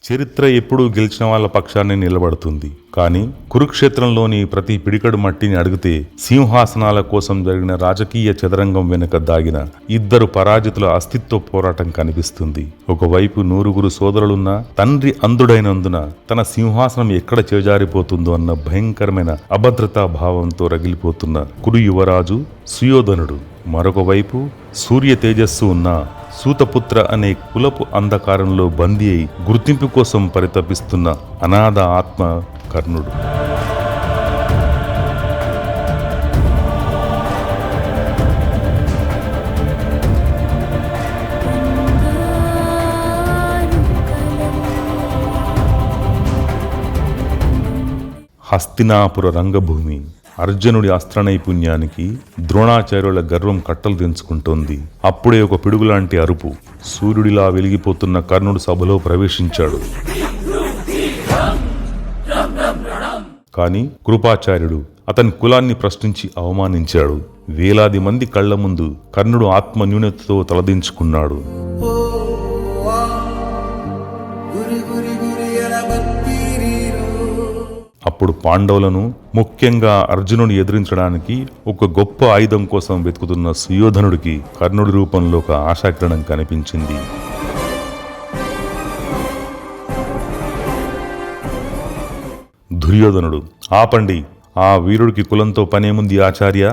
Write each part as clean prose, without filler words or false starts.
చరిత్ర ఎప్పుడూ గెలిచిన వాళ్ళ పక్షాన్ని నిలబడుతుంది. కానీ కురుక్షేత్రంలోని ప్రతి పిడికడు మట్టిని అడిగితే సింహాసనాల కోసం జరిగిన రాజకీయ చదరంగం వెనుక దాగిన ఇద్దరు పరాజితుల అస్తిత్వ పోరాటం కనిపిస్తుంది. ఒకవైపు 9 సోదరులున్న తండ్రి అంధుడైనందున తన సింహాసనం ఎక్కడ చేజారిపోతుందో అన్న భయంకరమైన అభద్రతా భావంతో రగిలిపోతున్న కురు యువరాజు సుయోధనుడు. మరొక వైపు సూర్య తేజస్సు ఉన్న సూతపుత్ర అనే కులపు అంధకారంలో బందీ అయి గుర్తింపు కోసం పరితపిస్తున్న అనాథ ఆత్మ కర్ణుడు. హస్తినాపుర రంగభూమి. అర్జునుడి అస్త్ర నైపుణ్యానికి ద్రోణాచార్యుల గర్వం కట్టలు తెంచుకుంటోంది. అప్పుడే ఒక పిడుగులాంటి అరుపు. సూర్యుడిలా వెలిగిపోతున్న కర్ణుడు సభలో ప్రవేశించాడు. కాని కృపాచార్యుడు అతని కులాన్ని ప్రశ్నించి అవమానించాడు. వేలాది మంది కళ్ల ముందు కర్ణుడు ఆత్మ న్యూనతతో తలదించుకున్నాడు. అప్పుడు పాండవులను, ముఖ్యంగా అర్జునుని ఎదిరించడానికి ఒక గొప్ప ఆయుధం కోసం వెతుకుతున్న సుయోధనుడికి కర్ణుడి రూపంలో ఒక ఆశాకిరణం కనిపించింది. దుర్యోధనుడు, ఆపండి, ఆ వీరుడికి కులంతో పనేముంది ఆచార్య?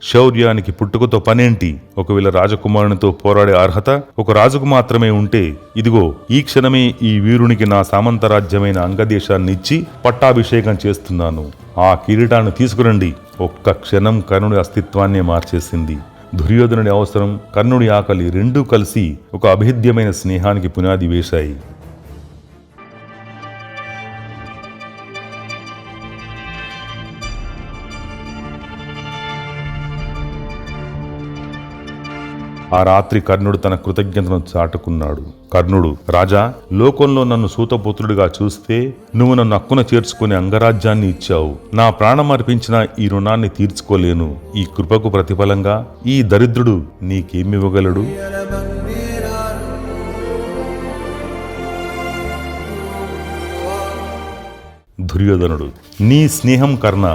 శౌర్యానికి పుట్టుకతో పనేంటి? ఒకవేళ రాజకుమారునితో పోరాడే అర్హత ఒక రాజుకు మాత్రమే ఉంటే, ఇదిగో ఈ క్షణమే ఈ వీరునికి నా సామంతరాజ్యమైన అంగదేశాన్ని ఇచ్చి పట్టాభిషేకం చేస్తున్నాను. ఆ కిరీటాన్ని తీసుకురండి. ఒక్క క్షణం కర్ణుడి అస్తిత్వాన్నే మార్చేసింది. దుర్యోధనుడి అవసరం, కర్ణుడి ఆకలి రెండూ కలిసి ఒక అభేద్యమైన స్నేహానికి పునాది వేశాయి. ఆ రాత్రి కర్ణుడు తన కృతజ్ఞతను చాటుకున్నాడు. కర్ణుడు, రాజా, లోకంలో నన్ను సూతపుత్రుడిగా చూస్తే నువ్వు నన్ను హక్కున చేర్చుకునే అంగరాజ్యాన్ని ఇచ్చావు. నా ప్రాణం అర్పించిన ఈ రుణాన్ని తీర్చుకోలేను. ఈ కృపకు ప్రతిఫలంగా ఈ దరిద్రుడు నీకేమివ్వగలడు? దుర్యోధనుడు, నీ స్నేహం కర్ణ.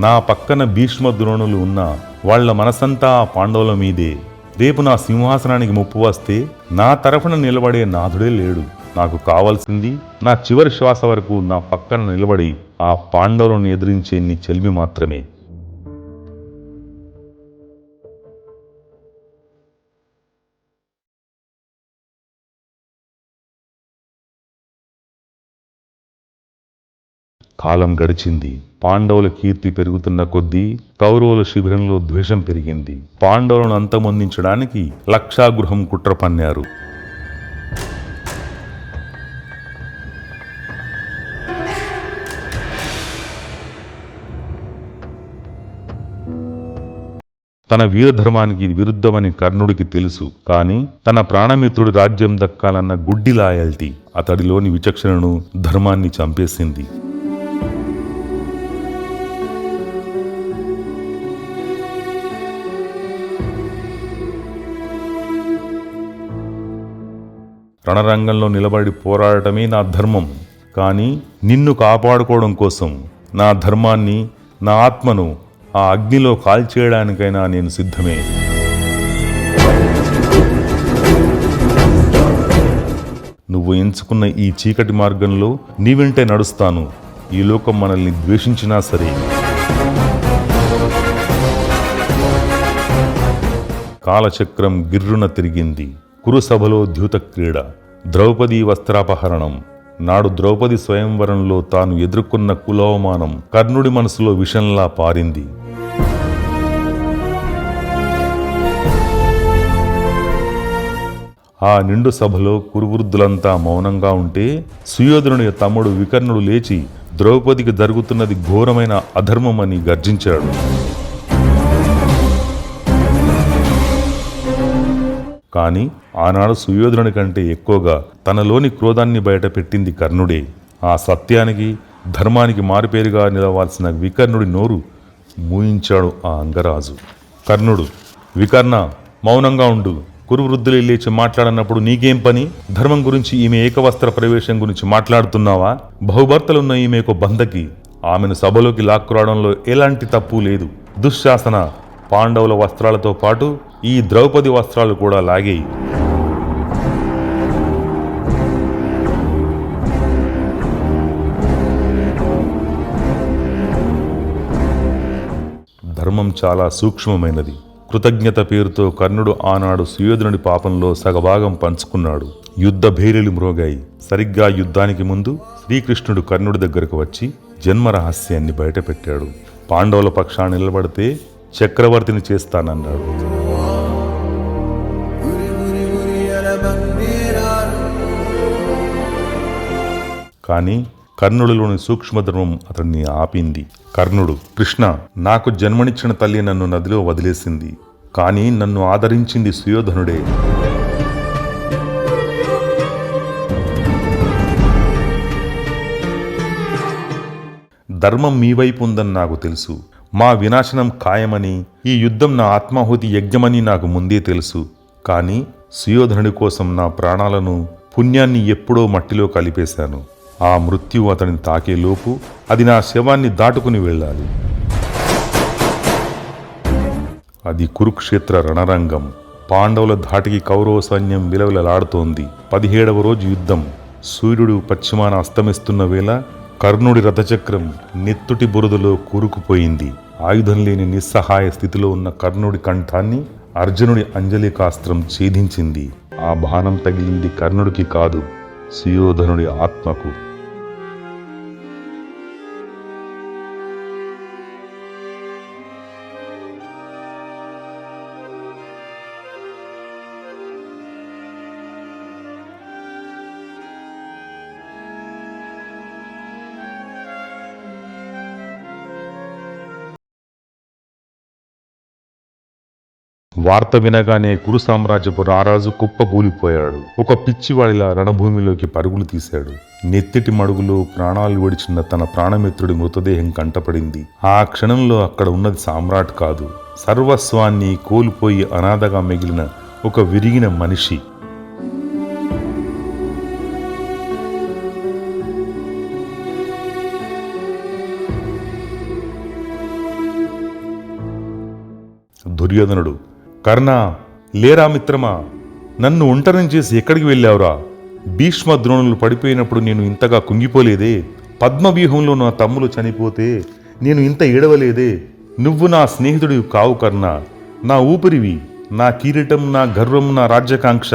నా పక్కన భీష్మ ద్రోణులు ఉన్నా వాళ్ల మనసంతా ఆ పాండవుల మీదే. రేపు నా సింహాసనానికి ముప్పు వస్తే నా తరఫున నిలబడే నాథుడే లేడు. నాకు కావాల్సింది నా చివరి శ్వాస వరకు నా పక్కన నిలబడి ఆ పాండవులను ఎదిరించే నీ చెల్మి మాత్రమే. కాలం గడిచింది. పాండవుల కీర్తి పెరుగుతున్న కొద్దీ కౌరవుల శిబిరంలో ద్వేషం పెరిగింది. పాండవులను అంతమొందించడానికి లక్షాగృహం కుట్ర పన్నారు. తన వీరధర్మానికి విరుద్ధమని కర్ణుడికి తెలుసు. కాని తన ప్రాణమిత్రుడి రాజ్యం దక్కాలన్న గుడ్డి లాయల్టీ అతడిలోని విచక్షణను, ధర్మాన్ని చంపేసింది. రణరంగంలో నిలబడి పోరాడటమే నా ధర్మం. కానీ నిన్ను కాపాడుకోవడం కోసం నా ధర్మాన్ని, నా ఆత్మను ఆ అగ్నిలో కాల్చేయడానికైనా నేను సిద్ధమే. నువ్వు ఎంచుకున్న ఈ చీకటి మార్గంలో నీ వెంటే నడుస్తాను. ఈ లోకం మనల్ని ద్వేషించినా సరే. కాలచక్రం గిర్రున తిరిగింది. కురుసభలో ద్యూత క్రీడ, ద్రౌపది వస్త్రాపహరణం. నాడు ద్రౌపది స్వయంవరంలో తాను ఎదుర్కొన్న కులవమానం కర్ణుడి మనసులో విషంలా పారింది. ఆ నిండు సభలో కురువృద్ధులంతా మౌనంగా ఉంటే సుయోధనుడి తమ్ముడు వికర్ణుడు లేచి ద్రౌపదికి జరుగుతున్నది ఘోరమైన అధర్మమని గర్జించాడు. కాని ఆనాడు సుయోధనుడి కంటే ఎక్కువగా తనలోని క్రోధాన్ని బయటపెట్టింది కర్ణుడే. ఆ సత్యానికి, ధర్మానికి మారుపేరుగా నిలవాల్సిన వికర్ణుడి నోరు మూయించాడు ఆ అంగరాజు. కర్ణుడు, వికర్ణ, మౌనంగా ఉండు. కురువృద్ధులే లేచి మాట్లాడనప్పుడు నీకేం పని? ధర్మం గురించి ఈమె ఏకవస్త్ర ప్రవేశం గురించి మాట్లాడుతున్నావా? బహుభర్తలున్న ఈమె ఒక బంధకి, ఆమెను సభలోకి లాక్కురావడంలో ఎలాంటి తప్పు లేదు. దుశ్శాసన, పాండవుల వస్త్రాలతో పాటు ఈ ద్రౌపది వస్త్రాలు కూడా లాగేయి. ధర్మం చాలా సూక్ష్మమైనది. కృతజ్ఞత పేరుతో కర్ణుడు ఆనాడు సుయోధనుడి పాపంలో సగభాగం పంచుకున్నాడు. యుద్ధ భేరీలు మ్రోగాయి. సరిగ్గా యుద్ధానికి ముందు శ్రీకృష్ణుడు కర్ణుడి దగ్గరకు వచ్చి జన్మ రహస్యాన్ని బయటపెట్టాడు. పాండవుల పక్షాన్ని నిలబడితే చక్రవర్తిని చేస్తానన్నాడు. కానీ కర్ణుడిలోని సూక్ష్మధర్మం అతన్ని ఆపింది. కర్ణుడు, కృష్ణ, నాకు జన్మనిచ్చిన తల్లి నన్ను నదిలో వదిలేసింది, కానీ నన్ను ఆదరించింది సుయోధనుడే. ధర్మం మీ వైపు ఉందని నాకు తెలుసు. మా వినాశనం ఖాయమని, ఈ యుద్ధం నా ఆత్మాహుతి యజ్ఞమని నాకు ముందే తెలుసు. కానీ సుయోధనుడి కోసం నా ప్రాణాలను, పుణ్యాన్ని ఎప్పుడో మట్టిలో కలిపేశాను. ఆ మృత్యువు అతనిని తాకేలోపు అది నా శవాన్ని దాటుకుని వెళ్ళాలి. అది కురుక్షేత్ర రణరంగం. పాండవుల ధాటికి కౌరవ సైన్యం విలవిలలాడుతోంది. 17వ రోజు యుద్ధం. సూర్యుడు పశ్చిమాన అస్తమిస్తున్న వేళ కర్ణుడి రథచక్రం నెత్తుటి బురదలో కూరుకుపోయింది. ఆయుధం లేని నిస్సహాయ స్థితిలో ఉన్న కర్ణుడి కంఠాన్ని అర్జునుడి అంజలికాస్త్రం ఛేదించింది. ఆ బాణం తగిలింది కర్ణుడికి కాదు, సుయోధనుడి ఆత్మకు. వార్త వినగానే కురు సామ్రాజ్యపు రారాజు కుప్పకూలిపోయాడు. ఒక పిచ్చివాడిలా రణభూమిలోకి పరుగులు తీశాడు. నెత్తిటి మడుగులో ప్రాణాలు విడిచిన తన ప్రాణమిత్రుడి మృతదేహం కంటపడింది. ఆ క్షణంలో అక్కడ ఉన్నది సామ్రాట్ కాదు, సర్వస్వాన్ని కోల్పోయి అనాథగా మిగిలిన ఒక విరిగిన మనిషి. దుర్యోధనుడు, కర్ణ, లేరా మిత్రమా, నన్ను ఒంటరిని చేసి ఎక్కడికి వెళ్ళావురా? భీష్మ ద్రోణులు పడిపోయినప్పుడు నేను ఇంతగా కుంగిపోలేదే. పద్మవ్యూహంలో నా తమ్ములు చనిపోతే నేను ఇంత ఏడవలేదే. నువ్వు నా స్నేహితుడివి కావు కర్ణ, నా ఊపిరివి. నా కిరీటం, నా గర్వం, నా రాజ్యకాంక్ష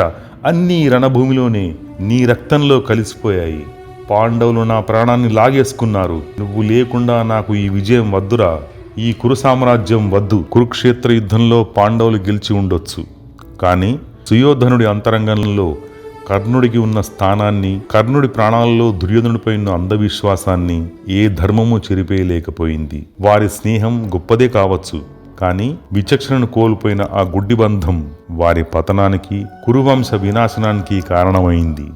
అన్నీ రణభూమిలోనే నీ రక్తంలో కలిసిపోయాయి. పాండవులు నా ప్రాణాన్ని లాగేసుకున్నారు. నువ్వు లేకుండా నాకు ఈ విజయం వద్దురా, ఈ కురు సామ్రాజ్యం వద్దు. కురుక్షేత్ర యుద్ధంలో పాండవులు గెలిచి ఉండొచ్చు, కానీ సుయోధనుడి అంతరంగంలో కర్ణుడికి ఉన్న స్థానాన్ని, కర్ణుడి ప్రాణాల్లో దుర్యోధనుడిపై ఉన్న అంధవిశ్వాసాన్ని ఏ ధర్మము చెరిపేయలేకపోయింది. వారి స్నేహం గొప్పదే కావచ్చు, కానీ విచక్షణను కోల్పోయిన ఆ గుడ్డి బంధం వారి పతనానికి, కురువంశ వినాశనానికి కారణమైంది.